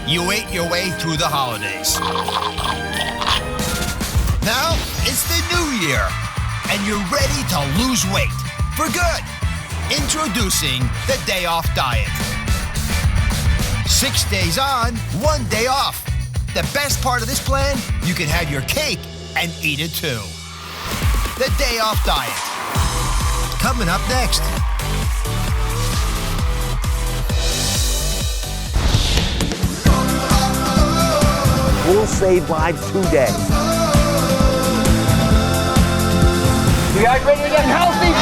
You ate your way through the holidays. Now it's the new year, and you're ready to lose weight for good. Introducing the DayOff Diet. 6 days on, 1 day off. The best part of this plan, you can have your cake and eat it too. The DayOff Diet. Coming up next. We'll save lives today. You guys ready to get healthy?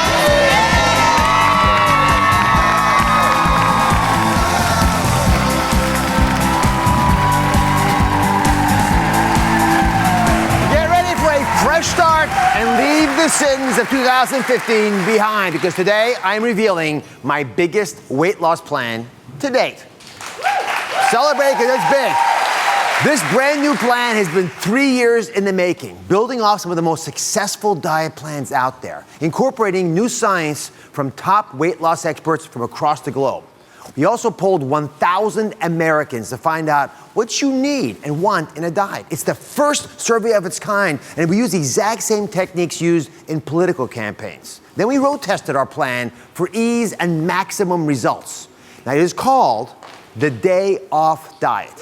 Get ready for a fresh start and leave the sins of 2015 behind, because today I'm revealing my biggest weight loss plan to date. Celebrate, because it's big. This brand new plan has been 3 years in the making, building off some of the most successful diet plans out there, incorporating new science from top weight loss experts from across the globe. We also polled 1,000 Americans to find out what you need and want in a diet. It's the first survey of its kind, and we use the exact same techniques used in political campaigns. Then we road tested our plan for ease and maximum results. Now, it is called the DayOff Diet.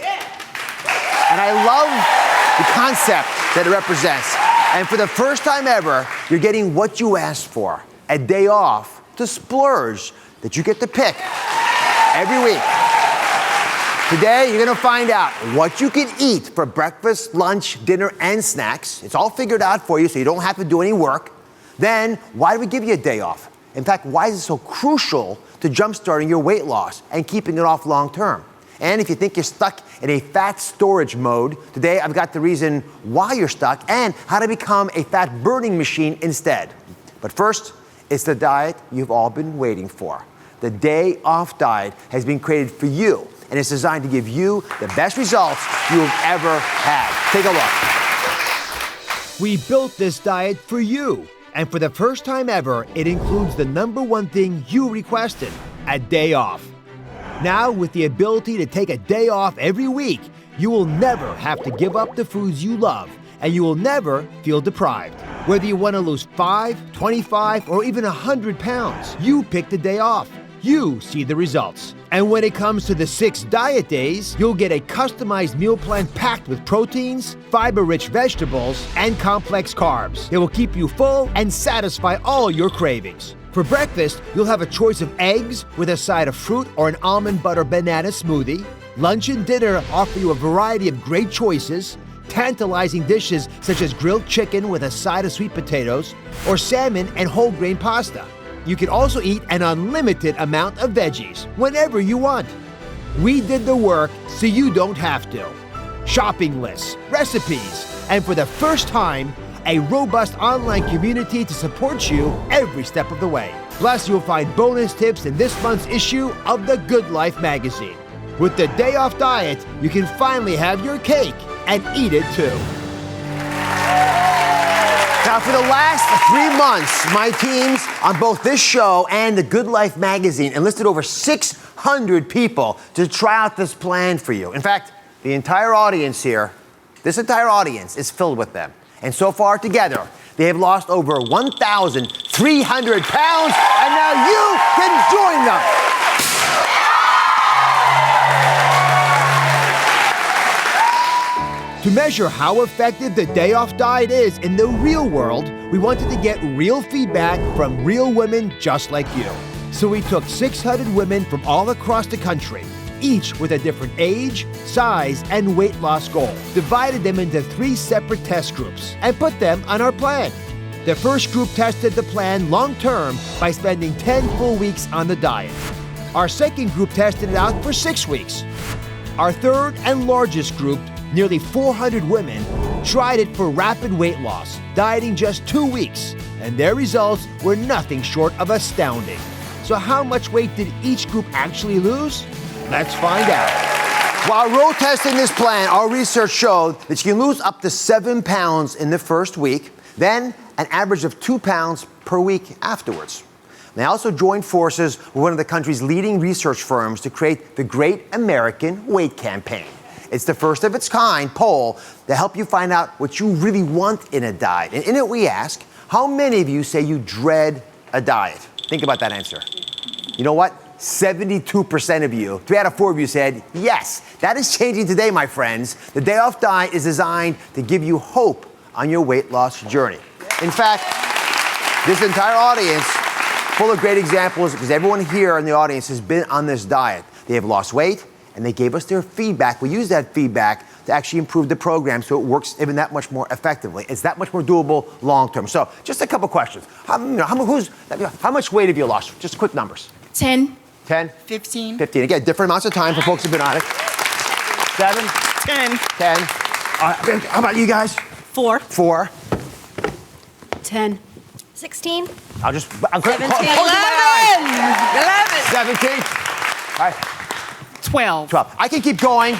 And I love the concept that it represents. And for the first time ever, you're getting what you asked for, a day off to splurge that you get to pick every week. Today, you're gonna find out what you can eat for breakfast, lunch, dinner, and snacks. It's all figured out for you, so you don't have to do any work. Then, why do we give you a day off? In fact, why is it so crucial to jumpstarting your weight loss and keeping it off long term? And if you think you're stuck in a fat storage mode, today I've got the reason why you're stuck and how to become a fat burning machine instead. But first, it's the diet you've all been waiting for. The DayOff Diet has been created for you, and it's designed to give you the best results you've ever had. Take a look. We built this diet for you, and for the first time ever, it includes the #1 thing you requested, a day off. Now, with the ability to take a day off every week, you will never have to give up the foods you love, and you will never feel deprived. Whether you want to lose 5, 25, or even 100 pounds, you pick the day off. You see the results. And when it comes to the 6 diet days, you'll get a customized meal plan packed with proteins, fiber-rich vegetables, and complex carbs. It will keep you full and satisfy all your cravings. For breakfast, you'll have a choice of eggs with a side of fruit or an almond butter banana smoothie. Lunch and dinner offer you a variety of great choices, tantalizing dishes such as grilled chicken with a side of sweet potatoes, or salmon and whole grain pasta. You can also eat an unlimited amount of veggies whenever you want. We did the work so you don't have to. Shopping lists, recipes, and for the first time, a robust online community to support you every step of the way. Plus, you'll find bonus tips in this month's issue of the Good Life magazine. With the DayOff Diet, you can finally have your cake and eat it too. Now, for the last 3 months, my teams on both this show and the Good Life magazine enlisted over 600 people to try out this plan for you. In fact, the entire audience here, this entire audience is filled with them. And so far together, they have lost over 1,300 pounds, and now you can join them. To measure how effective the DayOff Diet is in the real world, we wanted to get real feedback from real women just like you. So we took 600 women from all across the country, each with a different age, size, and weight loss goal, divided them into 3 separate test groups, and put them on our plan. The first group tested the plan long-term by spending 10 full weeks on the diet. Our second group tested it out for 6 weeks. Our third and largest group, nearly 400 women, tried it for rapid weight loss, dieting just 2 weeks, and their results were nothing short of astounding. So how much weight did each group actually lose? Let's find out. While road testing this plan, our research showed that you can lose up to 7 pounds in the first week, then an average of 2 pounds per week afterwards. They also joined forces with one of the country's leading research firms to create the Great American Weight Campaign. It's the first of its kind poll to help you find out what you really want in a diet. And in it, we ask, how many of you say you dread a diet? Think about that answer. You know what? 72% of you, 3 out of 4 of you said yes. That is changing today, my friends. The DayOff Diet is designed to give you hope on your weight loss journey. In fact, this entire audience, full of great examples, because everyone here in the audience has been on this diet. They have lost weight, and they gave us their feedback. We use that feedback to actually improve the program so it works even that much more effectively. It's that much more doable long term. So just a couple questions. How much weight have you lost? Just quick numbers. 10. 10? 15. 15. Again, different amounts of time for folks who've been on it. 7? 10. 10. How about you guys? 4. 4. 10. 16. I'm 17. 11. 17. All right. 12. 12. I can keep going.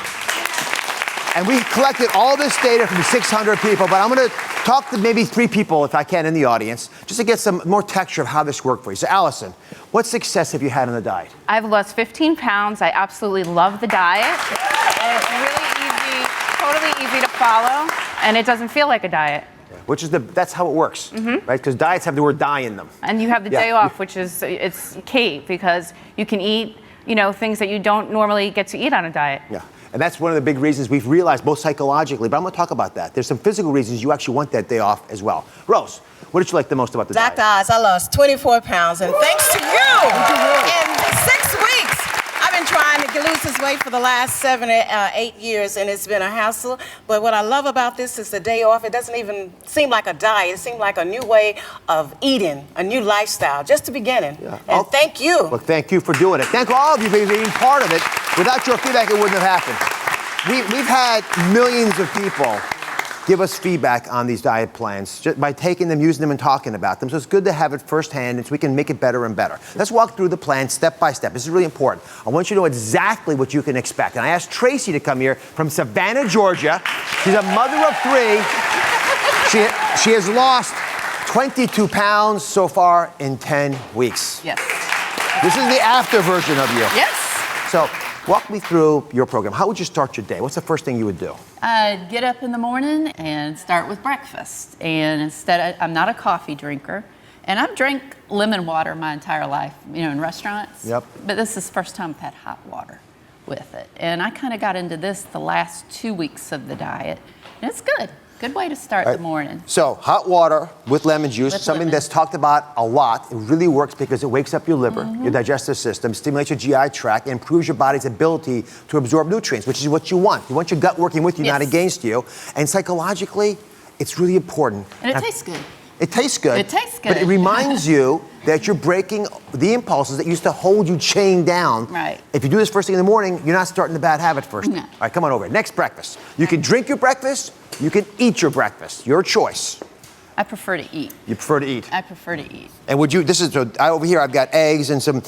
And we collected all this data from 600 people, but I'm going to talk to maybe 3 people, if I can, in the audience, just to get some more texture of how this worked for you. So, Allison, what success have you had on the diet? I've lost 15 pounds. I absolutely love the diet. And it's really easy, totally easy to follow, and it doesn't feel like a diet. Which is that's how it works, right? Because diets have the word die in them. And you have the day off, which is, it's key, because you can eat, things that you don't normally get to eat on a diet. Yeah. And that's one of the big reasons we've realized, both psychologically, but I'm going to talk about that. There's some physical reasons you actually want that day off as well. Rose, what did you like the most about the diet? Dr. Oz, I lost 24 pounds, and thanks to you, in 6 weeks, I've been trying to lose this weight for the last 7 or 8 years, and it's been a hassle. But what I love about this is the day off. It doesn't even seem like a diet. It seemed like a new way of eating, a new lifestyle, just the beginning. Yeah. And thank you. Well, thank you for doing it. Thank all of you for being part of it. Without your feedback, it wouldn't have happened. We've had millions of people give us feedback on these diet plans just by taking them, using them, and talking about them. So it's good to have it firsthand, and so we can make it better and better. Let's walk through the plan step by step. This is really important. I want you to know exactly what you can expect. And I asked Tracy to come here from Savannah, Georgia. She's a mother of 3. She has lost 22 pounds so far in 10 weeks. Yes. This is the after version of you. Yes. So walk me through your program. How would you start your day? What's the first thing you would do? I'd get up in the morning and start with breakfast. And I'm not a coffee drinker. And I've drank lemon water my entire life, in restaurants. Yep. But this is the first time I've had hot water with it. And I kind of got into this the last 2 weeks of the diet. And it's good. Good way to start the morning. So hot water with lemon juice, something that's talked about a lot. It really works because it wakes up your liver, your digestive system, stimulates your GI tract, and improves your body's ability to absorb nutrients, which is what you want. You want your gut working with you, not against you. And psychologically, it's really important. And it tastes good. It tastes good. It tastes good. But it reminds you that you're breaking the impulses that used to hold you chained down. Right. If you do this first thing in the morning, you're not starting the bad habit first. No. All right, come on over. Next breakfast. You can drink your breakfast. You can eat your breakfast. Your choice. I prefer to eat. You prefer to eat. I prefer to eat. And over here I've got eggs and some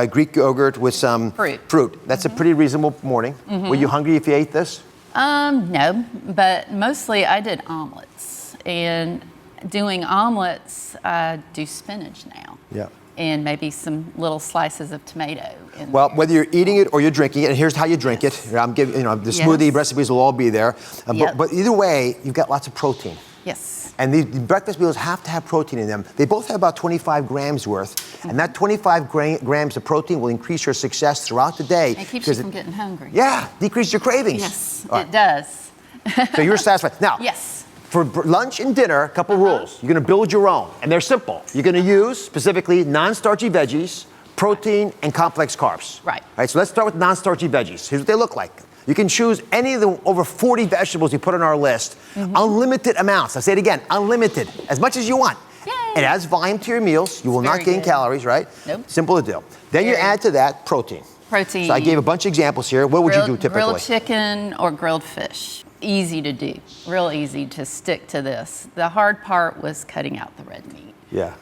Greek yogurt with some fruit. That's a pretty reasonable morning. Were you hungry if you ate this? No, but mostly I did omelets. And doing omelets, I do spinach now. Yeah. And maybe some little slices of tomato. Well, whether you're eating it or you're drinking it, and here's how you drink it. I'm giving, the smoothie recipes will all be there. But either way, you've got lots of protein. Yes. And the breakfast meals have to have protein in them. They both have about 25 grams worth. And that 25 grams of protein will increase your success throughout the day. It keeps you from getting hungry. Yeah, decrease your cravings. Yes, it does. So you're satisfied. Now, yes. For lunch and dinner, a couple rules. You're going to build your own, and they're simple. You're going to use, specifically, non-starchy veggies, protein, and complex carbs. Right. All right, so let's start with non-starchy veggies. Here's what they look like. You can choose any of the over 40 vegetables you put on our list. Unlimited amounts. I say it again, unlimited. As much as you want. Yay. It adds volume to your meals. You will not gain calories, right? Nope. Simple to do. Then you add to that protein. Protein. So I gave a bunch of examples here. What would you do typically? Grilled chicken or grilled fish. Easy to do, real easy to stick to this. The hard part was cutting out the red meat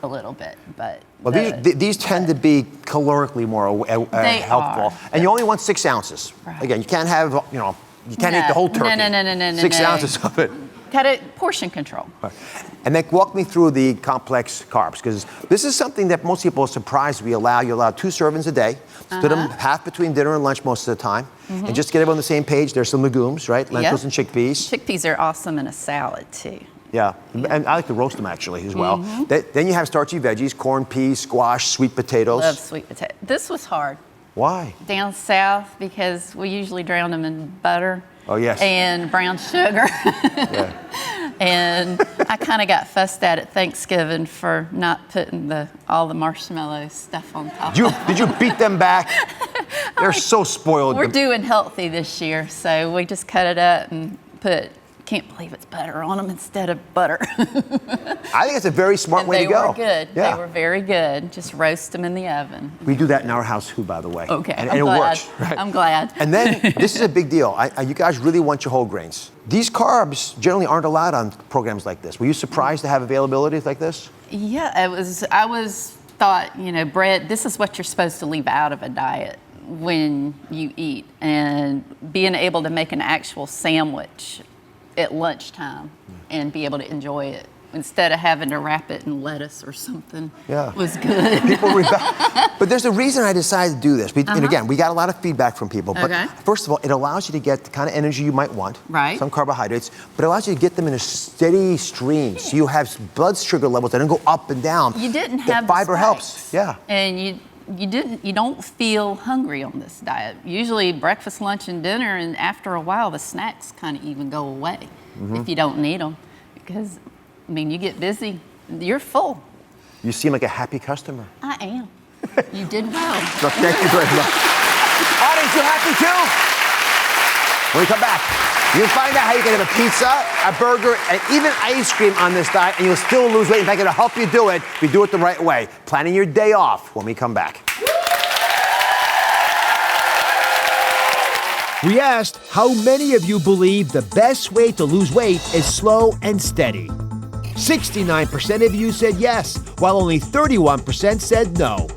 a little bit, but. Well, these tend to be calorically more helpful. And you only want 6 ounces. Right. Again, you can't have, you can't eat the whole turkey. No. 6 ounces of it. gotta portion control. And then walk me through the complex carbs, because this is something that most people are surprised we allow. You allow 2 servings a day, split them half between dinner and lunch most of the time. And just to get everyone on the same page, there's some legumes, right? Lentils and chickpeas. Chickpeas are awesome in a salad too. Yeah, and I like to roast them actually as well. Then you have starchy veggies, corn, peas, squash, sweet potatoes. Love sweet potato. This was hard. Why? Down south, because we usually drown them in butter. Oh, yes. And brown sugar. And I kind of got fussed at Thanksgiving for not putting all the marshmallow stuff on top. Did you beat them back? They're so spoiled. We're doing healthy this year, so we just cut it up and can't believe it's butter on them instead of butter. I think it's a very smart way to go. They were good. Yeah. They were very good. Just roast them in the oven. We do that in our house too, by the way. Okay, and I'm it glad. works. Right? I'm glad. And then this is a big deal. You guys really want your whole grains. These carbs generally aren't allowed on programs like this. Were you surprised to have availability like this? Yeah, I was thought, bread, this is what you're supposed to leave out of a diet when you eat. And being able to make an actual sandwich at lunchtime and be able to enjoy it instead of having to wrap it in lettuce or something was good. People but there's a reason I decided to do this. And again, we got a lot of feedback from people. But first of all, it allows you to get the kind of energy you might want. Right. Some carbohydrates. But it allows you to get them in a steady stream. So you have blood sugar levels that don't go up and down. You didn't have the fiber the helps. Yeah. And you don't feel hungry on this diet. Usually breakfast, lunch, and dinner, and after a while the snacks kind of even go away if you don't need them. Because, you get busy, you're full. You seem like a happy customer. I am. You did well. So thank you very much. Audience, you happy too? When we come back, you'll find out how you can have a pizza, a burger, and even ice cream on this diet, and you'll still lose weight. In fact, it'll help you do it if you do it the right way. Planning your day off when we come back. We asked how many of you believe the best way to lose weight is slow and steady. 69% of you said yes, while only 31% said no.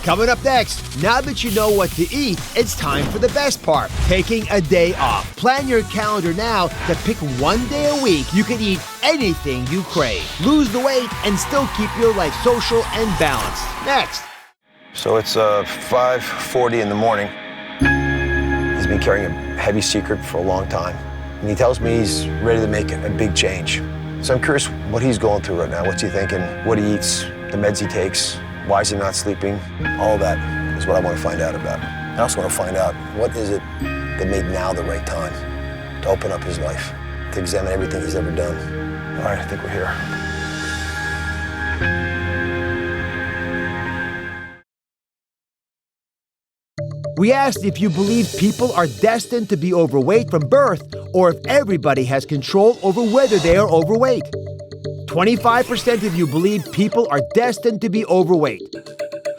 Coming up next, now that you know what to eat, it's time for the best part, taking a day off. Plan your calendar now to pick one day a week you can eat anything you crave. Lose the weight and still keep your life social and balanced. Next. So it's 5:40 in the morning. He's been carrying a heavy secret for a long time. And he tells me he's ready to make a big change. So I'm curious what he's going through right now. What's he thinking? What he eats, the meds he takes, why is he not sleeping? All that is what I want to find out about. I also want to find out what is it that made now the right time to open up his life, to examine everything he's ever done. All right, I think we're here. We asked if you believe people are destined to be overweight from birth or if everybody has control over whether they are overweight. 25% of you believe people are destined to be overweight,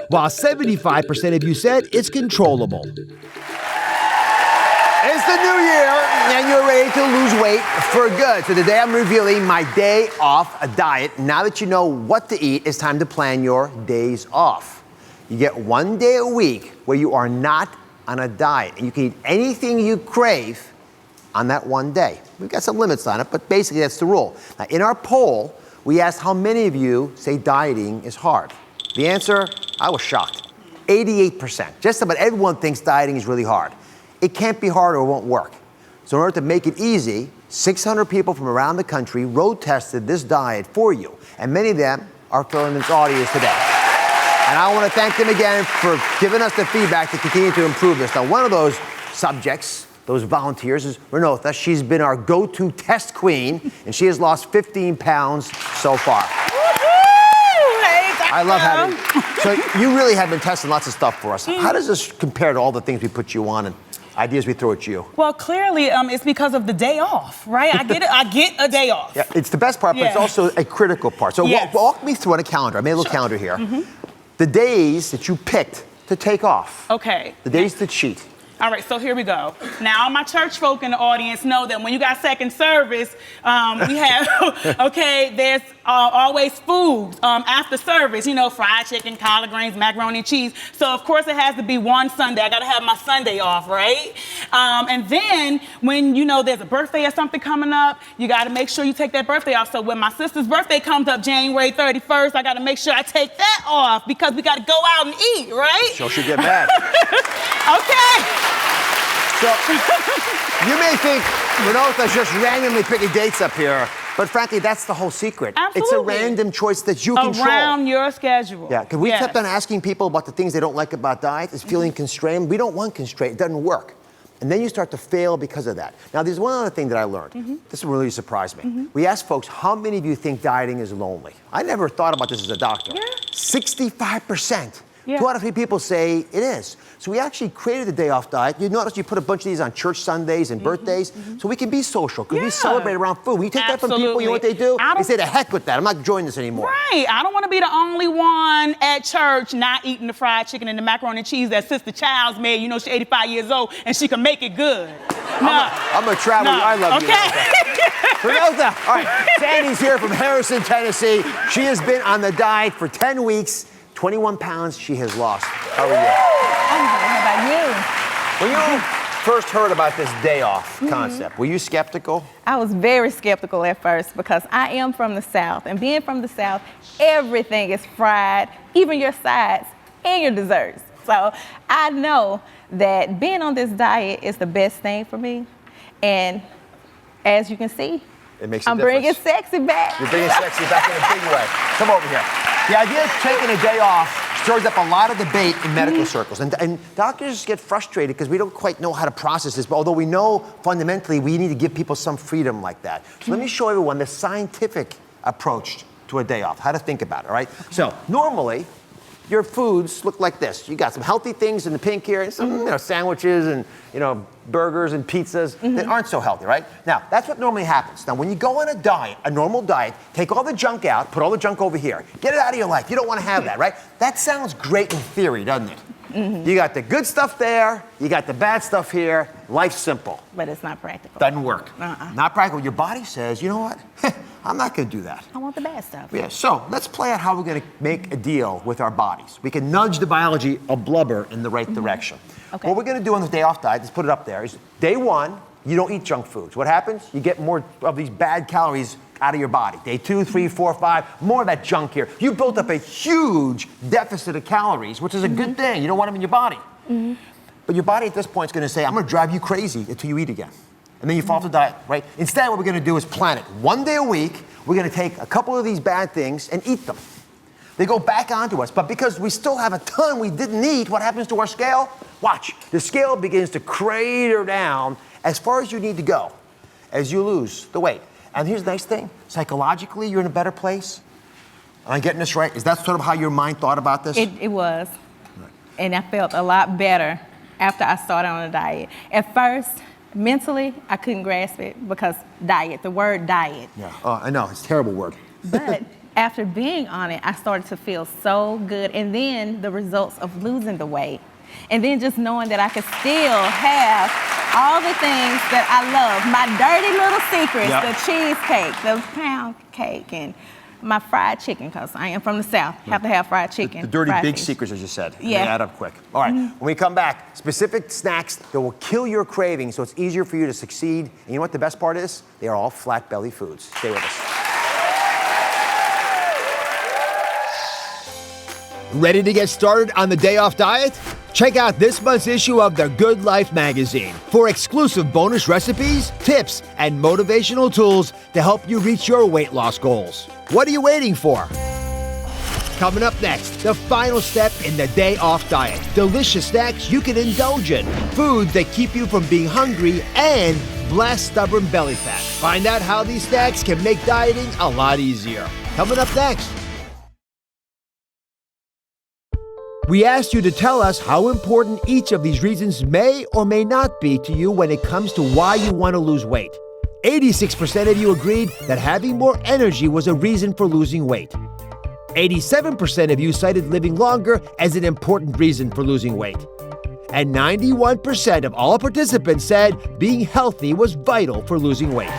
while 75% of you said it's controllable. It's the new year, and you're ready to lose weight for good. So today I'm revealing my day off diet. Now that you know what to eat, it's time to plan your days off. You get one day a week where you are not on a diet, and you can eat anything you crave on that one day. We've got some limits on it, but basically that's the rule. Now, in our poll, we asked how many of you say dieting is hard. The answer, I was shocked. 88%. Just about everyone thinks dieting is really hard. It can't be hard or it won't work. So in order to make it easy, 600 people from around the country road tested this diet for you, and many of them are filling this audience today. And I want to thank them again for giving us the feedback to continue to improve this. Now, one of those subjects, those volunteers, is Renotha. She's been our go-to test queen, and she has lost 15 pounds so far. I love having you. So you really have been testing lots of stuff for us. How does this compare to all the things we put you on and ideas we throw at you? Well, clearly, it's because of the day off, right? I get a day off. Yeah, it's the best part, but it's also a critical part. So walk me through on a calendar. I made a little calendar here. The days that you picked to take off. Okay. The days to cheat. All right, so here we go. Now, my church folk in the audience know that when you got second service, we have, okay, there's always food after service, you know, fried chicken, collard greens, macaroni and cheese. So, of course, it has to be one Sunday. I got to have my Sunday off, right? And then when, you know, there's a birthday or something coming up, you got to make sure you take that birthday off. So when my sister's birthday comes up January 31st, I got to make sure I take that off because we got to go out and eat, right? So she'll get mad. Okay. So you may think Renata's just randomly picking dates up here, but frankly, that's the whole secret. Absolutely. It's a random choice that you control. Around your schedule. Yeah, because we kept on asking people about the things they don't like about diet, is feeling constrained. We don't want constraint, it doesn't work. And then you start to fail because of that. Now, there's one other thing that I learned. This really surprised me. We asked folks, how many of you think dieting is lonely? I never thought about this as a doctor. 65%. 2 out of 3 people say it is. So we actually created the DayOff Diet. You notice you put a bunch of these on church Sundays and birthdays, so we can be social, because we celebrate around food. We take that from people, you know what they do? They say, the heck with that, I'm not joining this anymore. Right, I don't want to be the only one at church not eating the fried chicken and the macaroni and cheese that Sister Child's made. You know, she's 85 years old and she can make it good. No. I'm a traveler, I love you. Okay. Renata, all right, Sandy's here from Harrison, Tennessee. She has been on the diet for 10 weeks. 21 pounds she has lost. How are you? I'm good. How about you? When you first heard about this day off concept, were you skeptical? I was very skeptical at first because I am from the South. And being from the South, everything is fried, even your sides and your desserts. So I know that being on this diet is the best thing for me. And as you can see, it makes a I'm difference. bringing sexy back. You're bringing sexy back in a big way. Come over here. The idea of taking a day off stirs up a lot of debate in medical circles. And doctors get frustrated because we don't quite know how to process this. But although we know fundamentally we need to give people some freedom like that. So let me show everyone the scientific approach to a day off, how to think about it, all right? So normally, your foods look like this. You got some healthy things in the pink here, and some sandwiches and burgers and pizzas that aren't so healthy, right? Now, that's what normally happens. Now, when you go on a diet, a normal diet, take all the junk out, put all the junk over here. Get it out of your life. You don't want to have that, right? That sounds great in theory, doesn't it? You got the good stuff there, you got the bad stuff here. Life's simple. But it's not practical. Doesn't work. Not practical. Your body says, you know what? I'm not going to do that. I want the bad stuff. Yeah, so let's play out how we're going to make a deal with our bodies. We can nudge the biology of blubber in the right direction. Okay. What we're going to do on the day off diet, let's put it up there, is day 1, you don't eat junk foods. What happens? You get more of these bad calories out of your body. Day 2, 3, 4, 5, more of that junk here. You built up a huge deficit of calories, which is a good thing. You don't want them in your body. But your body at this point is going to say, I'm going to drive you crazy until you eat again. And then you fall off the diet, right? Instead, what we're going to do is plan it. 1 day a week, we're going to take a couple of these bad things and eat them. They go back onto us, but because we still have a ton we didn't eat, what happens to our scale? Watch. The scale begins to crater down as far as you need to go as you lose the weight. And here's the nice thing. Psychologically, you're in a better place. Am I getting this right? Is that sort of how your mind thought about this? It was. Right. And I felt a lot better after I started on a diet. At first, mentally, I couldn't grasp it because diet, the word diet. Yeah, I know, it's a terrible word. But after being on it, I started to feel so good. And then the results of losing the weight. And then just knowing that I could still have all the things that I love. My dirty little secrets, the cheesecake, the pound cake, and my fried chicken, because I am from the South. Have to have fried chicken. The dirty big fish. secrets, as you said. Yeah. They add up quick. All right, when we come back, specific snacks that will kill your cravings so it's easier for you to succeed. And you know what the best part is? They are all flat belly foods. Stay with us. Ready to get started on the Day Off Diet? Check out this month's issue of The Good Life magazine for exclusive bonus recipes, tips, and motivational tools to help you reach your weight loss goals. What are you waiting for? Coming up next, the final step in the Day Off Diet. Delicious snacks you can indulge in. Foods that keep you from being hungry and blast stubborn belly fat. Find out how these snacks can make dieting a lot easier. Coming up next. We asked you to tell us how important each of these reasons may or may not be to you when it comes to why you want to lose weight. 86% of you agreed that having more energy was a reason for losing weight. 87% of you cited living longer as an important reason for losing weight. and 91% of all participants said being healthy was vital for losing weight.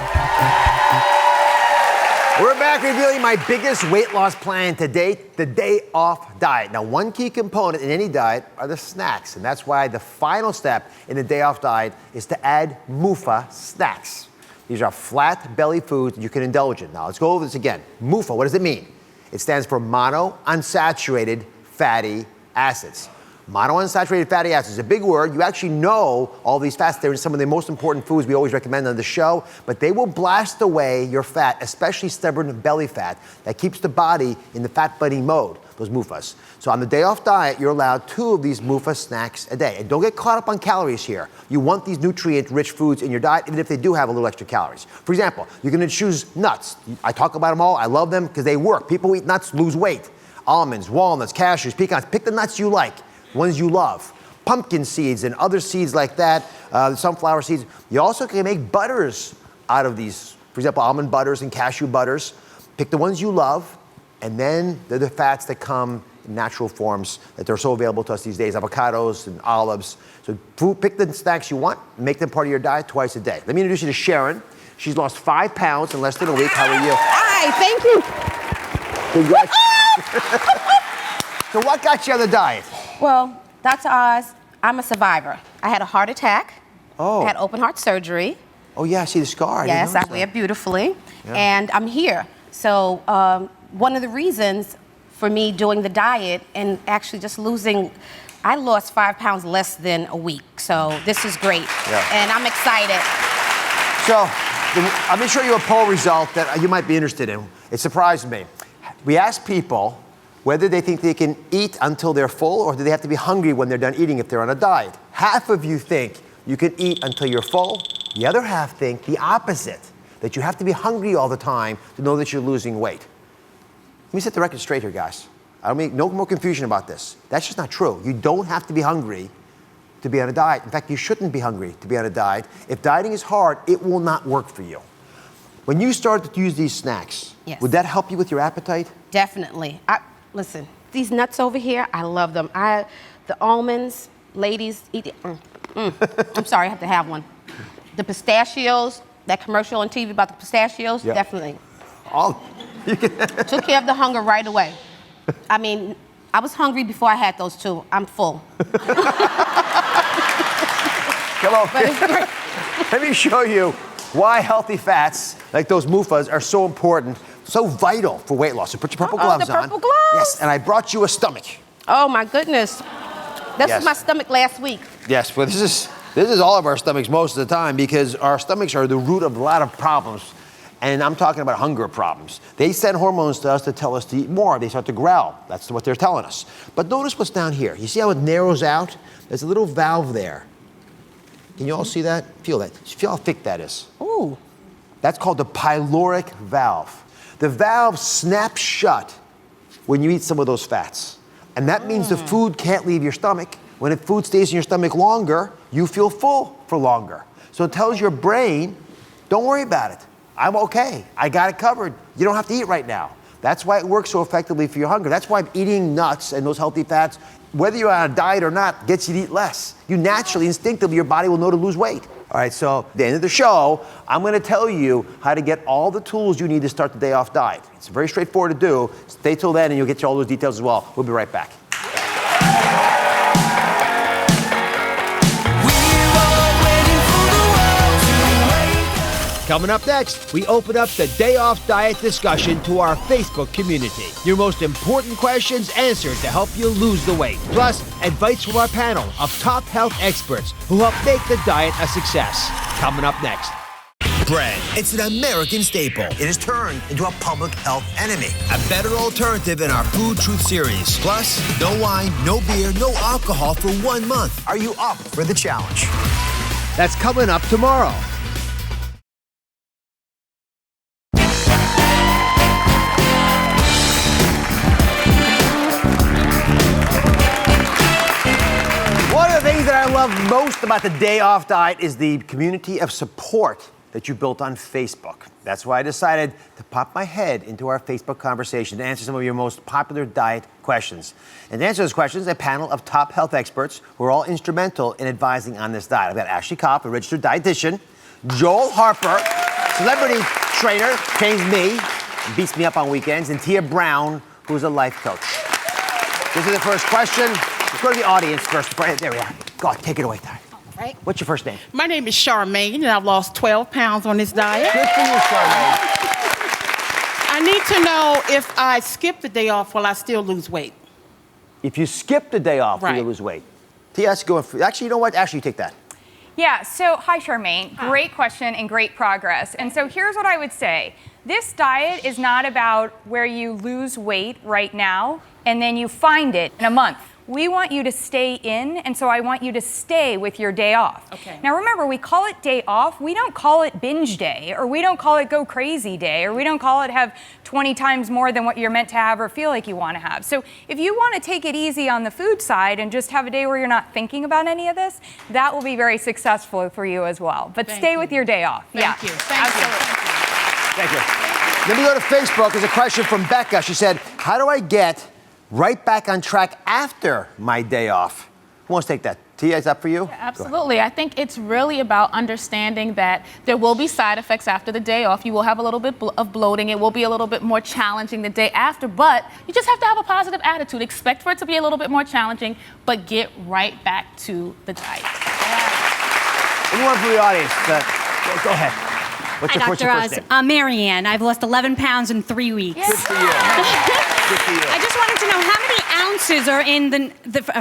We're back revealing my biggest weight loss plan to date, the DayOff Diet. Now, one key component in any diet are the snacks, and that's why the final step in the DayOff Diet is to add MUFA snacks. These are flat belly foods you can indulge in. Now, let's go over this again. MUFA, what does it mean? It stands for monounsaturated fatty acids. Monounsaturated fatty acids is a big word. You actually know all these fats. They're some of the most important foods we always recommend on the show, but they will blast away your fat, especially stubborn belly fat that keeps the body in the fat burning mode, those MUFAs. So on the DayOff Diet, you're allowed 2 of these MUFA snacks a day. And don't get caught up on calories here. You want these nutrient-rich foods in your diet, even if they do have a little extra calories. For example, you're gonna choose nuts. I talk about them all. I love them because they work. People who eat nuts lose weight. Almonds, walnuts, cashews, pecans. Pick the nuts you like. Ones you love. Pumpkin seeds and other seeds like that, sunflower seeds. You also can make butters out of these. For example, almond butters and cashew butters. Pick the ones you love, and then they're the fats that come in natural forms that are so available to us these days, avocados and olives. So pick the snacks you want, make them part of your diet twice a day. Let me introduce you to Sharon. She's lost 5 pounds in less than a week. How are you? Hi, thank you. Congratulations. So what got you on the diet? Well, Dr. Oz, I'm a survivor. I had a heart attack. Oh. I had open heart surgery. Oh, yeah, I see the scar. Yes, I wear beautifully. Yeah. And I'm here. So one of the reasons for me doing the diet and actually just losing, I lost 5 pounds less than a week. So this is great. Yeah. And I'm excited. So let me show you a poll result that you might be interested in. It surprised me. We asked people whether they think they can eat until they're full or do they have to be hungry when they're done eating if they're on a diet. Half of you think you can eat until you're full. The other half think the opposite, that you have to be hungry all the time to know that you're losing weight. Let me set the record straight here, guys. I don't mean no more confusion about this. That's just not true. You don't have to be hungry to be on a diet. In fact, you shouldn't be hungry to be on a diet. If dieting is hard, it will not work for you. When you start to use these snacks, Yes. Would that help you with your appetite? Definitely. Listen, these nuts over here, I love them. The almonds, ladies, eat it. I'm sorry, I have to have one. The pistachios, that commercial on TV about the pistachios, Yep. definitely. Took care of the hunger right away. I mean, I was hungry before I had those 2. I'm full. Come on. Let me show you why healthy fats, like those MUFAs, are so important, so vital for weight loss. So put your purple gloves the on. purple gloves. Yes, and I brought you a stomach. Oh my goodness. This Yes. was my stomach last week. Yes, well, this is all of our stomachs most of the time because our stomachs are the root of a lot of problems. And I'm talking about hunger problems. They send hormones to us to tell us to eat more. They start to growl. That's what they're telling us. But notice what's down here. You see how it narrows out? There's a little valve there. Can you all see that? Feel that. Feel how thick that is. Ooh. That's called the pyloric valve. The valve snaps shut when you eat some of those fats. And that means the food can't leave your stomach. When the food stays in your stomach longer, you feel full for longer. So it tells your brain, don't worry about it. I'm okay. I got it covered. You don't have to eat right now. That's why it works so effectively for your hunger. That's why eating nuts and those healthy fats, whether you're on a diet or not, gets you to eat less. You naturally, instinctively, your body will know to lose weight. All right, so at the end of the show, I'm gonna tell you how to get all the tools you need to start the DayOff Diet. It's very straightforward to do. Stay till then and you'll get you all those details as well. We'll be right back. Coming up next, we open up the DayOff Diet discussion to our Facebook community. Your most important questions answered to help you lose the weight. Plus, advice from our panel of top health experts who help make the diet a success. Coming up next. Bread. It's an American staple. It has turned into a public health enemy. A better alternative in our Food Truth series. Plus, no wine, no beer, no alcohol for 1 month. Are you up for the challenge? That's coming up tomorrow. One of the things that I love most about the DayOff Diet is the community of support that you built on Facebook. That's why I decided to pop my head into our Facebook conversation to answer some of your most popular diet questions. And to answer those questions, a panel of top health experts who are all instrumental in advising on this diet. I've got Ashley Kopp, a registered dietitian, Joel Harper, celebrity trainer, trains me, beats me up on weekends, and Tia Brown, who's a life coach. This is the first question. Let's go to the audience first. There we are. Go on, take it away, Ty. Right. What's your first name? My name is Charmaine, and I've lost 12 pounds on this diet. Good for you, Charmaine. I need to know if I skip the day off, will I still lose weight? If you skip the day off, Right. you lose weight. Tia, actually, you know what? Actually, you take that. Yeah, so hi, Charmaine. Great question and great progress. And so here's what I would say. This diet is not about where you lose weight right now and then you find it in a month. We want you to stay in, and so I want you to stay with your day off. Okay. Now remember, we call it day off. We don't call it binge day, or we don't call it go crazy day, or we don't call it have 20 times more than what you're meant to have or feel like you want to have. So if you want to take it easy on the food side and just have a day where you're not thinking about any of this, that will be very successful for you as well. But stay with your day off. Thank you. Thank Thank you. Let me go to Facebook. There's a question from Becca. She said, how do I get right back on track after my day off? Who wants to take that? Tia, is that for you? Absolutely. I think it's really about understanding that there will be side effects after the day off. You will have a little bit of bloating. It will be a little bit more challenging the day after, but you just have to have a positive attitude. Expect for it to be a little bit more challenging, but get right back to the diet. Anyone from the audience? Go ahead. What's your first name? I'm Marianne. I've lost 11 pounds in 3 weeks. Good for you. Good for you. I just wanted to know how many ounces are in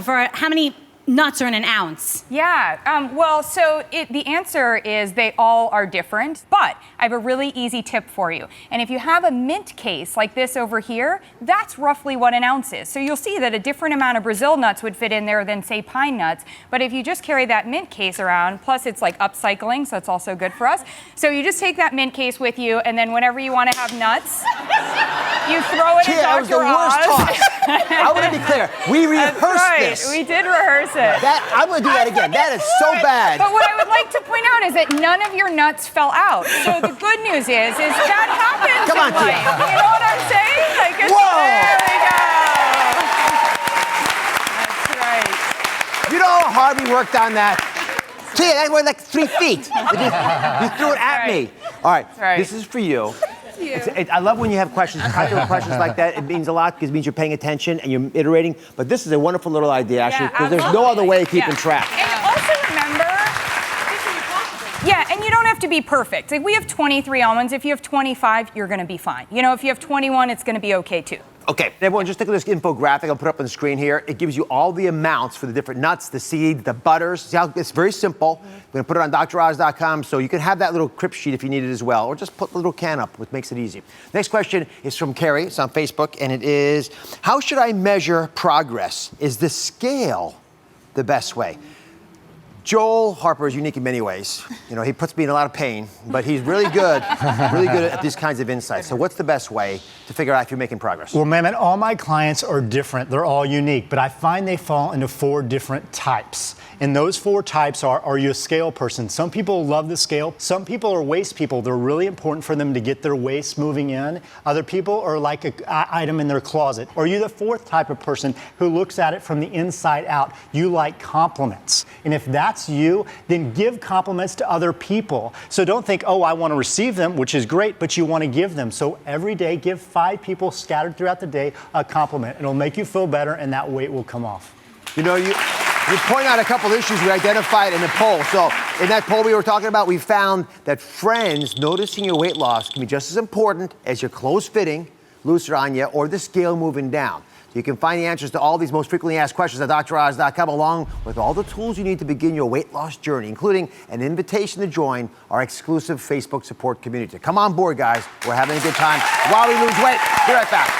for how many nuts are in an ounce? Yeah, well, so the answer is they all are different, but I have a really easy tip for you. And if you have a mint case like this over here, that's roughly what an ounce is. So you'll see that a different amount of Brazil nuts would fit in there than, say, pine nuts. But if you just carry that mint case around, plus it's like upcycling, so it's also good for us. So you just take that mint case with you, and then whenever you want to have nuts, you throw it in That was the worst toss. I want to be clear. We rehearsed this. We did rehearse it. I'm going to do that again. That is so bad. But what I would like to point out is that none of your nuts fell out. So the good news is that happens Come on, in life. Tia. You know what I'm saying? Like it's, Whoa! There we go. That's right. You know how hard we worked on that? Tia, that was like 3 feet. You threw it at me. All right, this is for you. I love when you have questions, practical questions like that. It means a lot because it means you're paying attention and you're iterating. But this is a wonderful little idea, actually, because there's no other way of keeping track. And also remember, and you don't have to be perfect. Like we have 23 almonds. If you have 25, you're going to be fine. You know, if you have 21, it's going to be okay too. Okay, everyone, just look at this infographic I'll put up on the screen here. It gives you all the amounts for the different nuts, the seeds, the butters. See how it's very simple. We're going to put it on DrOz.com so you can have that little crib sheet if you need it as well, or just put the little can up, which makes it easy. Next question is from Carrie. It's on Facebook, and it is, how should I measure progress? Is the scale the best way? Joel Harper is unique in many ways. You know, he puts me in a lot of pain, but he's really good at these kinds of insights. So what's the best way to figure out if you're making progress? Well, Mehmet, all my clients are different. They're all unique, but I find they fall into 4 different types. And those 4 types are you a scale person? Some people love the scale. Some people are waist people. They're really important for them to get their waist moving in. Other people are like an item in their closet. Or are you the 4th type of person who looks at it from the inside out? You like compliments. And if that's you, then give compliments to other people. So don't think, oh, I want to receive them, which is great, but you want to give them. So every day, give 5 people scattered throughout the day a compliment. It'll make you feel better, and that weight will come off. You know, you point out a couple issues we identified in the poll. So in that poll we were talking about, we found that friends noticing your weight loss can be just as important as your clothes fitting looser on you or the scale moving down. You can find the answers to all these most frequently asked questions at DrOz.com, along with all the tools you need to begin your weight loss journey, including an invitation to join our exclusive Facebook support community. Come on board, guys. We're having a good time while we lose weight. Be right back.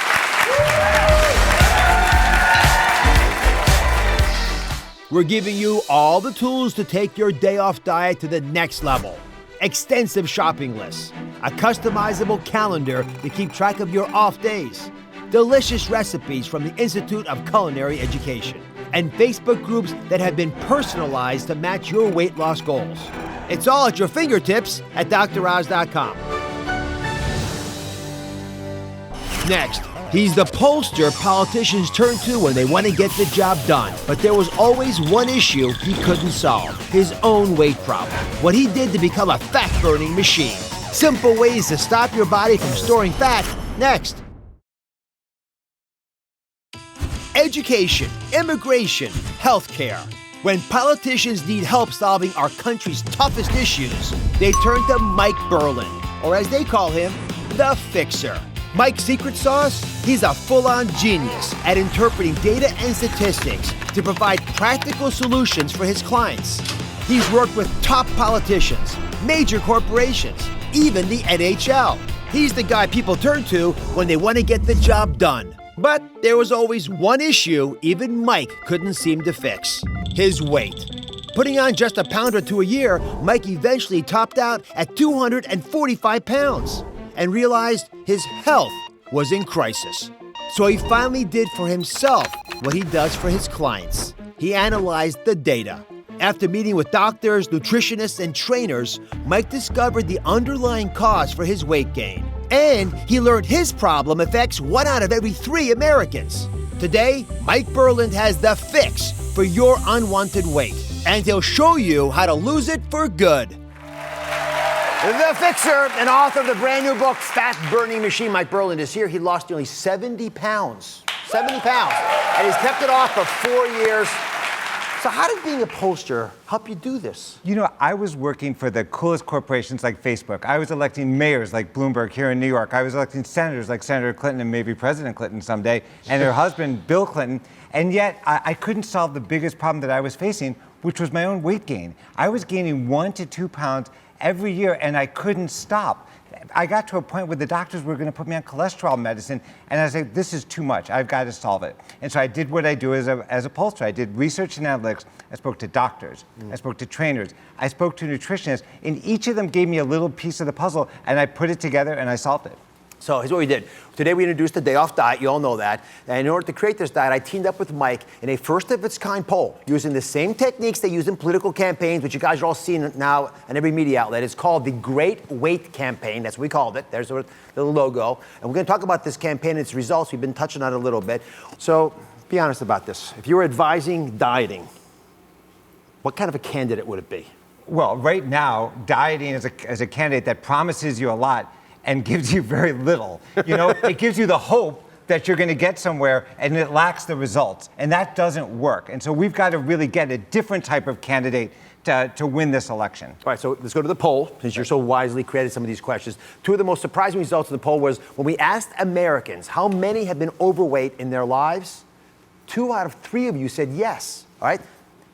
We're giving you all the tools to take your DayOff diet to the next level. Extensive shopping lists, a customizable calendar to keep track of your off days, delicious recipes from the Institute of Culinary Education, and Facebook groups that have been personalized to match your weight loss goals. It's all at your fingertips at DrOz.com. Next, he's the pollster politicians turn to when they want to get the job done. But there was always one issue he couldn't solve, his own weight problem. What he did to become a fat-burning machine. Simple ways to stop your body from storing fat. Next. Education, immigration, healthcare. When politicians need help solving our country's toughest issues, they turn to Mike Berlin, or as they call him, the Fixer. Mike's secret sauce? He's a full-on genius at interpreting data and statistics to provide practical solutions for his clients. He's worked with top politicians, major corporations, even the NHL. He's the guy people turn to when they want to get the job done. But there was always one issue even Mike couldn't seem to fix: his weight. Putting on just a pound or two a year, Mike eventually topped out at 245 pounds and realized his health was in crisis. So he finally did for himself what he does for his clients. He analyzed the data. After meeting with doctors, nutritionists, and trainers, Mike discovered the underlying cause for his weight gain. And he learned his problem affects 1 out of every 3 Americans. Today, Mike Berland has the fix for your unwanted weight. And he'll show you how to lose it for good. The Fixer and author of the brand new book, Fat Burning Machine, Mike Berland, is here. He lost nearly 70 pounds. 70 pounds. And he's kept it off for 4 years. So how did being a pollster help you do this? You know, I was working for the coolest corporations like Facebook. I was electing mayors like Bloomberg here in New York. I was electing senators like Senator Clinton and maybe President Clinton someday, and her husband, Bill Clinton. And yet, I couldn't solve the biggest problem that I was facing, which was my own weight gain. I was gaining 1 to 2 pounds every year, and I couldn't stop. I got to a point where the doctors were going to put me on cholesterol medicine, and I said, this is too much. I've got to solve it. And so I did what I do as a pollster. I did research and analytics. I spoke to doctors. I spoke to trainers. I spoke to nutritionists. And each of them gave me a little piece of the puzzle, and I put it together, and I solved it. So here's what we did. Today we introduced the DayOff Diet. You all know that. And in order to create this diet, I teamed up with Mike in a first-of-its-kind poll using the same techniques they use in political campaigns, which you guys are all seeing now on every media outlet. It's called the Great Weight Campaign. That's what we called it. There's the logo. And we're going to talk about this campaign and its results. We've been touching on it a little bit. So be honest about this. If you were advising dieting, what kind of a candidate would it be? Well, right now, dieting is a candidate that promises you a lot and gives you very little. You know, it gives you the hope that you're going to get somewhere, and it lacks the results. And that doesn't work. And so we've got to really get a different type of candidate to win this election. All right, so let's go to the poll, since you're so wisely created some of these questions. 2 of the most surprising results of the poll was when we asked Americans how many have been overweight in their lives, 2 out of 3 of you said yes. All right?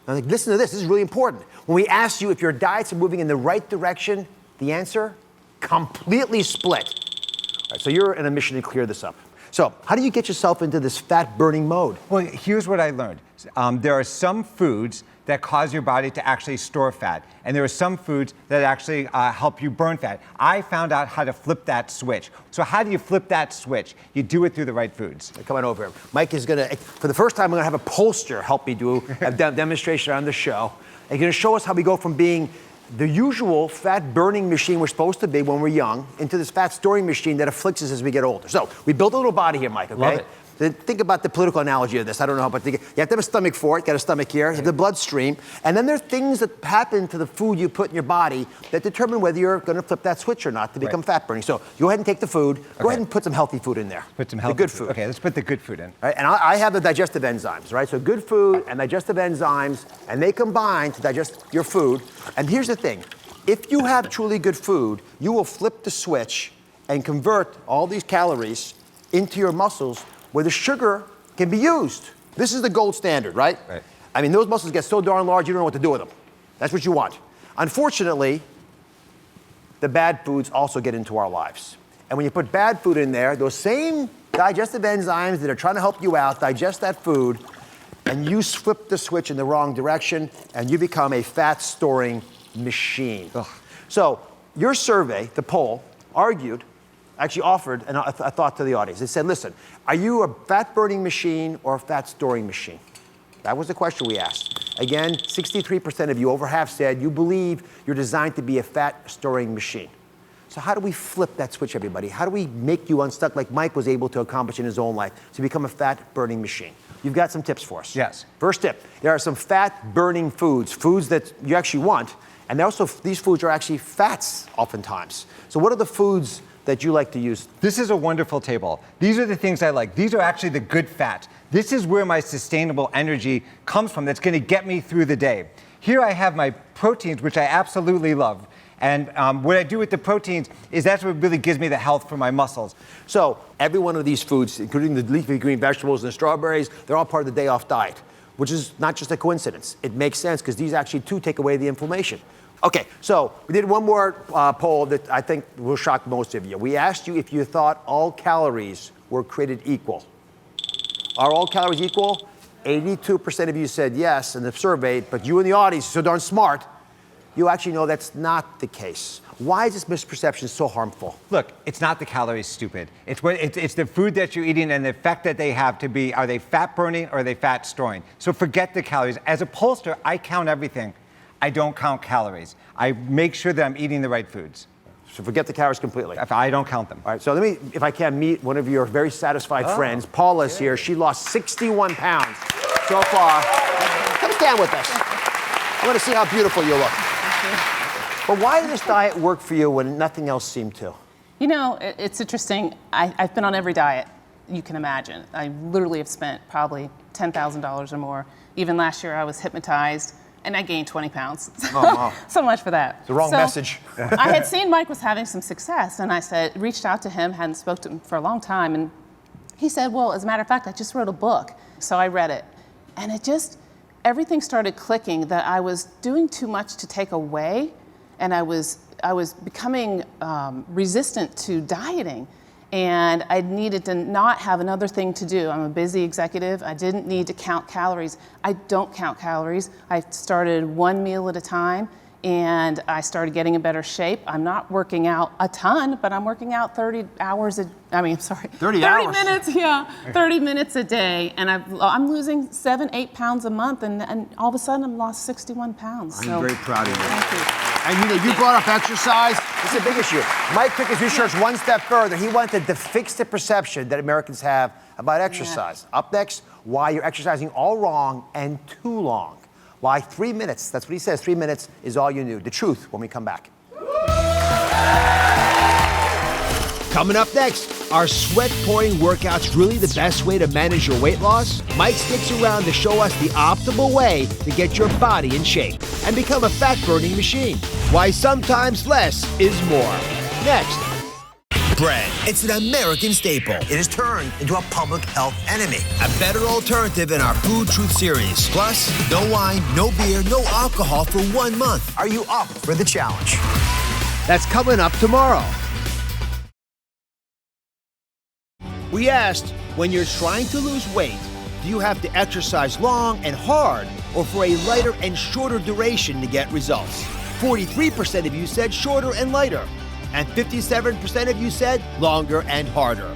Now, listen to this. This is really important. When we asked you if your diets are moving in the right direction, the answer? Completely split. All right, so you're in a mission to clear this up. So how do you get yourself into this fat-burning mode? Well, here's what I learned. There are some foods that cause your body to actually store fat, and there are some foods that actually help you burn fat. I found out how to flip that switch. So how do you flip that switch? You do it through the right foods. Come on over here. Mike is going to, for the first time, I'm going to have a pollster help me do a demonstration on the show. And he's going to show us how we go from being the usual fat-burning machine we're supposed to be when we're young into this fat-storing machine that afflicts us as we get older. So we built a little body here, Mike, okay? Love it. Think about the political analogy of this. I don't know how, but you have to have a stomach for it. Got a stomach here. You have the bloodstream. And then there's things that happen to the food you put in your body that determine whether you're going to flip that switch or not to become fat-burning. So go ahead and take the food. Go ahead and put some healthy food in there. Put some healthy good food. Okay, let's put the good food in. Right? And I have the digestive enzymes, right? So good food and digestive enzymes, and they combine to digest your food. And here's the thing. If you have truly good food, you will flip the switch and convert all these calories into your muscles where the sugar can be used. This is the gold standard, right? Right. I mean, those muscles get so darn large, you don't know what to do with them. That's what you want. Unfortunately, the bad foods also get into our lives. And when you put bad food in there, those same digestive enzymes that are trying to help you out digest that food, and you flip the switch in the wrong direction, and you become a fat-storing machine. Ugh. So your survey, the poll, actually offered a thought to the audience. It said, listen, are you a fat-burning machine or a fat-storing machine? That was the question we asked. Again, 63% of you, over half, said you believe you're designed to be a fat-storing machine. So how do we flip that switch, everybody? How do we make you unstuck like Mike was able to accomplish in his own life, to become a fat-burning machine? You've got some tips for us. Yes. First tip, there are some fat-burning foods, foods that you actually want, and also these foods are actually fats oftentimes. So what are the foods that you like to use? This is a wonderful table. These are the things I like. These are actually the good fats. This is where my sustainable energy comes from that's going to get me through the day. Here I have my proteins, which I absolutely love. And what I do with the proteins is that's what really gives me the health for my muscles. So every one of these foods, including the leafy green vegetables and the strawberries, they're all part of the DayOff Diet, which is not just a coincidence. It makes sense because these actually too take away the inflammation. Okay, so we did one more poll that I think will shock most of you. We asked you if you thought all calories were created equal. Are all calories equal? 82% of you said yes in the survey, but you in the audience, so darn smart, you actually know that's not the case. Why is this misperception so harmful? Look, it's not the calories, stupid. It's the food that you're eating and the effect that they have to be, are they fat burning or are they fat storing? So forget the calories. As a pollster, I count everything. I don't count calories. I make sure that I'm eating the right foods. So forget the calories completely. I don't count them. All right, so let me, if I can, meet one of your very satisfied friends. Paula's here. She lost 61 pounds so far. Come stand with us. I want to see how beautiful you look. But why did this diet work for you when nothing else seemed to? You know, it's interesting. I've been on every diet you can imagine. I literally have spent probably $10,000 or more. Even last year I was hypnotized and I gained 20 pounds. Oh, wow. So much for that. It's the wrong message. I had seen Mike was having some success and I reached out to him, hadn't spoke to him for a long time, and he said, well, as a matter of fact, I just wrote a book. So I read it and everything started clicking that I was doing too much to take away, and I was becoming resistant to dieting, and I needed to not have another thing to do. I'm a busy executive. I didn't need to count calories. I don't count calories. I started one meal at a time, and I started getting in better shape. I'm not working out a ton, but I'm working out 30 minutes, yeah, 30 minutes a day, and I'm losing 7-8 pounds a month, and all of a sudden I'm lost 61 pounds. I'm very proud of you. Thank you. And you brought up exercise. This is a big issue. Mike took his research one step further. He wanted to fix the perception that Americans have about exercise. Yeah. Up next, why you're exercising all wrong and too long. Why 3 minutes, that's what he says, 3 minutes is all you need. The truth when we come back. Coming up next, are sweat-pouring workouts really the best way to manage your weight loss? Mike sticks around to show us the optimal way to get your body in shape and become a fat-burning machine. Why sometimes less is more. Next. Bread. It's an American staple. It has turned into a public health enemy. A better alternative in our Food Truth series. Plus, no wine, no beer, no alcohol for 1 month. Are you up for the challenge? That's coming up tomorrow. We asked, when you're trying to lose weight, do you have to exercise long and hard or for a lighter and shorter duration to get results? 43% of you said shorter and lighter, and 57% of you said longer and harder.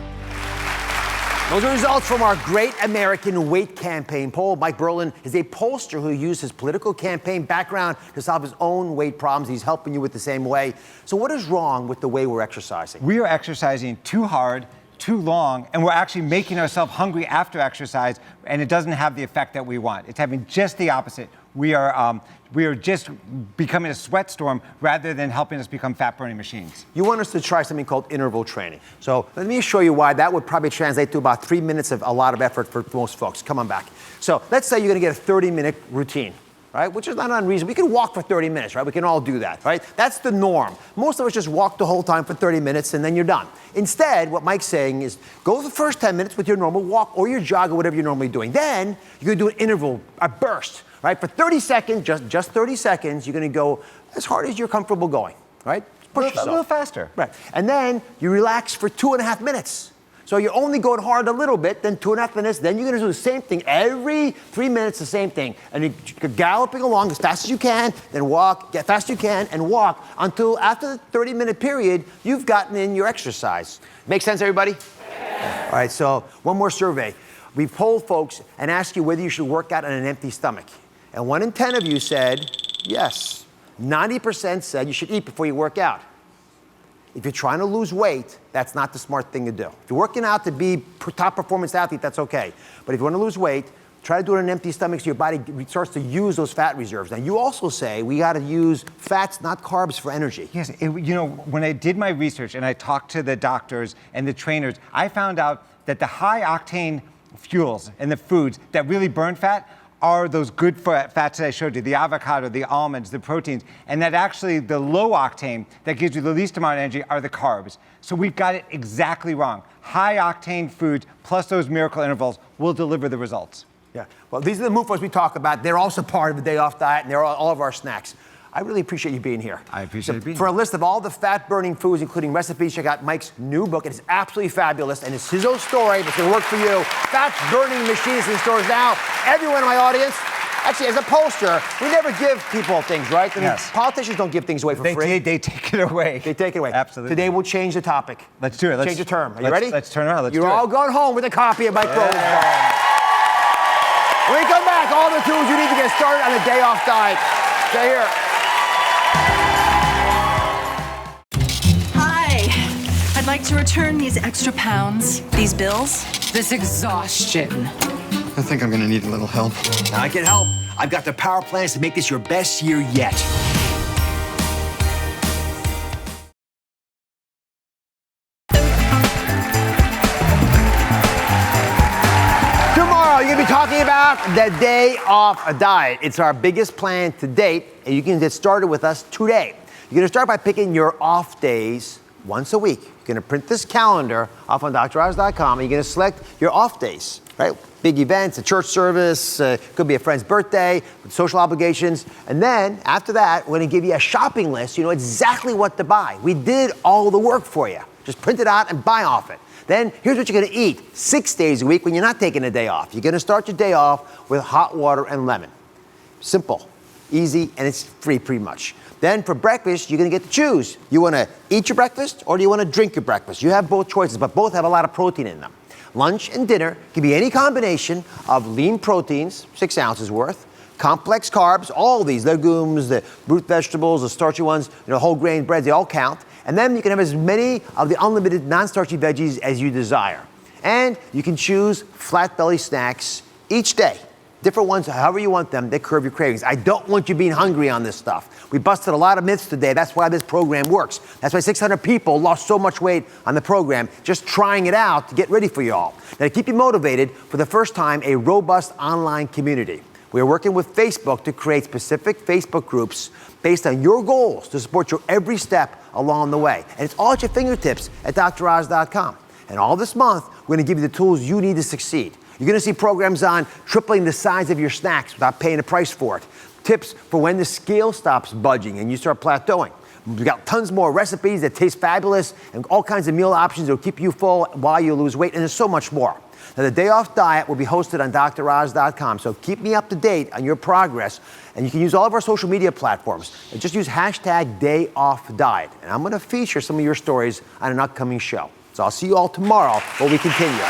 Those are results from our Great American Weight Campaign poll. Mike Berlin is a pollster who used his political campaign background to solve his own weight problems. He's helping you with the same way. So what is wrong with the way we're exercising? We are exercising too hard, too long, and we're actually making ourselves hungry after exercise, and it doesn't have the effect that we want. It's having just the opposite. We are just becoming a sweat storm rather than helping us become fat-burning machines. You want us to try something called interval training. So let me show you why that would probably translate to about 3 minutes of a lot of effort for most folks. Come on back. So let's say you're gonna get a 30-minute routine, right? Which is not unreasonable. We can walk for 30 minutes, right? We can all do that, right? That's the norm. Most of us just walk the whole time for 30 minutes and then you're done. Instead, what Mike's saying is go the first 10 minutes with your normal walk or your jog or whatever you're normally doing. Then you're gonna do an interval, a burst, right? For 30 seconds, just 30 seconds, you're gonna go as hard as you're comfortable going, right? Push yourself. A little faster. Right. And then you relax for 2.5 minutes. So you're only going hard a little bit, then 2.5 minutes, then you're gonna do the same thing every 3 minutes, the same thing. And you're galloping along as fast as you can, then walk, get fast as you can, and walk until after the 30-minute period, you've gotten in your exercise. Make sense, everybody? Yeah. All right, so one more survey. we polled folks and asked you whether you should work out on an empty stomach. And 1 in 10 of you said yes. 90% said you should eat before you work out. If you're trying to lose weight, that's not the smart thing to do. If you're working out to be top performance athlete, that's okay. But if you want to lose weight, try to do it on an empty stomach so your body starts to use those fat reserves. Now, you also say we got to use fats, not carbs, for energy. Yes, when I did my research and I talked to the doctors and the trainers, I found out that the high octane fuels and the foods that really burn fat are those good fats that I showed you, the avocado, the almonds, the proteins, and that actually the low octane that gives you the least amount of energy are the carbs. So we've got it exactly wrong. High octane foods plus those miracle intervals will deliver the results. Yeah, well, these are the MUFOs we talk about. They're also part of the DayOff Diet, and they're all of our snacks. I really appreciate you being here. I appreciate being here. For a list of all the fat-burning foods, including recipes, check out Mike's new book. It is absolutely fabulous, and it's his own story, but it's going to work for you. Fat-burning machines in stores now. Everyone in my audience, actually, as a pollster, we never give people things, right? I mean, yes. Politicians don't give things away for free. They take it away. They take it away. Absolutely. Today, we'll change the topic. Let's do it. Change the term. Are you ready? Let's turn around. Let's do it. You're all going home with a copy of Mike Rowe's book. When we come back, all the tools you need to get started on a DayOff Diet. Stay here. Hi. I'd like to return these extra pounds, these bills, this exhaustion. I think I'm gonna need a little help. Now I can help. I've got the power plans to make this your best year yet. Tomorrow, you're gonna be talking about the DayOff Diet. It's our biggest plan to date, and you can get started with us today. You're gonna start by picking your off days once a week. You're gonna print this calendar off on droz.com, and you're gonna select your off days, right? Big events, a church service, could be a friend's birthday, social obligations. And then, after that, we're gonna give you a shopping list. You know exactly what to buy. We did all the work for you. Just print it out and buy off it. Then, here's what you're gonna eat 6 days a week when you're not taking a day off. You're gonna start your day off with hot water and lemon. Simple, easy, and it's free pretty much. Then for breakfast, you're gonna get to choose. You wanna eat your breakfast or do you wanna drink your breakfast? You have both choices, but both have a lot of protein in them. Lunch and dinner can be any combination of lean proteins, 6 ounces worth, complex carbs, all these legumes, the root vegetables, the starchy ones, whole grain breads, they all count. And then you can have as many of the unlimited non-starchy veggies as you desire. And you can choose flat belly snacks each day. Different ones, however you want them, they curb your cravings. I don't want you being hungry on this stuff. We busted a lot of myths today. That's why this program works. That's why 600 people lost so much weight on the program, just trying it out to get ready for you all. Now, to keep you motivated, for the first time, a robust online community. We are working with Facebook to create specific Facebook groups based on your goals to support your every step along the way. And it's all at your fingertips at droz.com. And all this month, we're going to give you the tools you need to succeed. You're going to see programs on tripling the size of your snacks without paying a price for it. Tips for when the scale stops budging and you start plateauing. We've got tons more recipes that taste fabulous and all kinds of meal options that will keep you full while you lose weight, and there's so much more. Now, the DayOff Diet will be hosted on droz.com, so keep me up to date on your progress, and you can use all of our social media platforms. And just use hashtag DayOffDiet, and I'm going to feature some of your stories on an upcoming show. So I'll see you all tomorrow where we continue.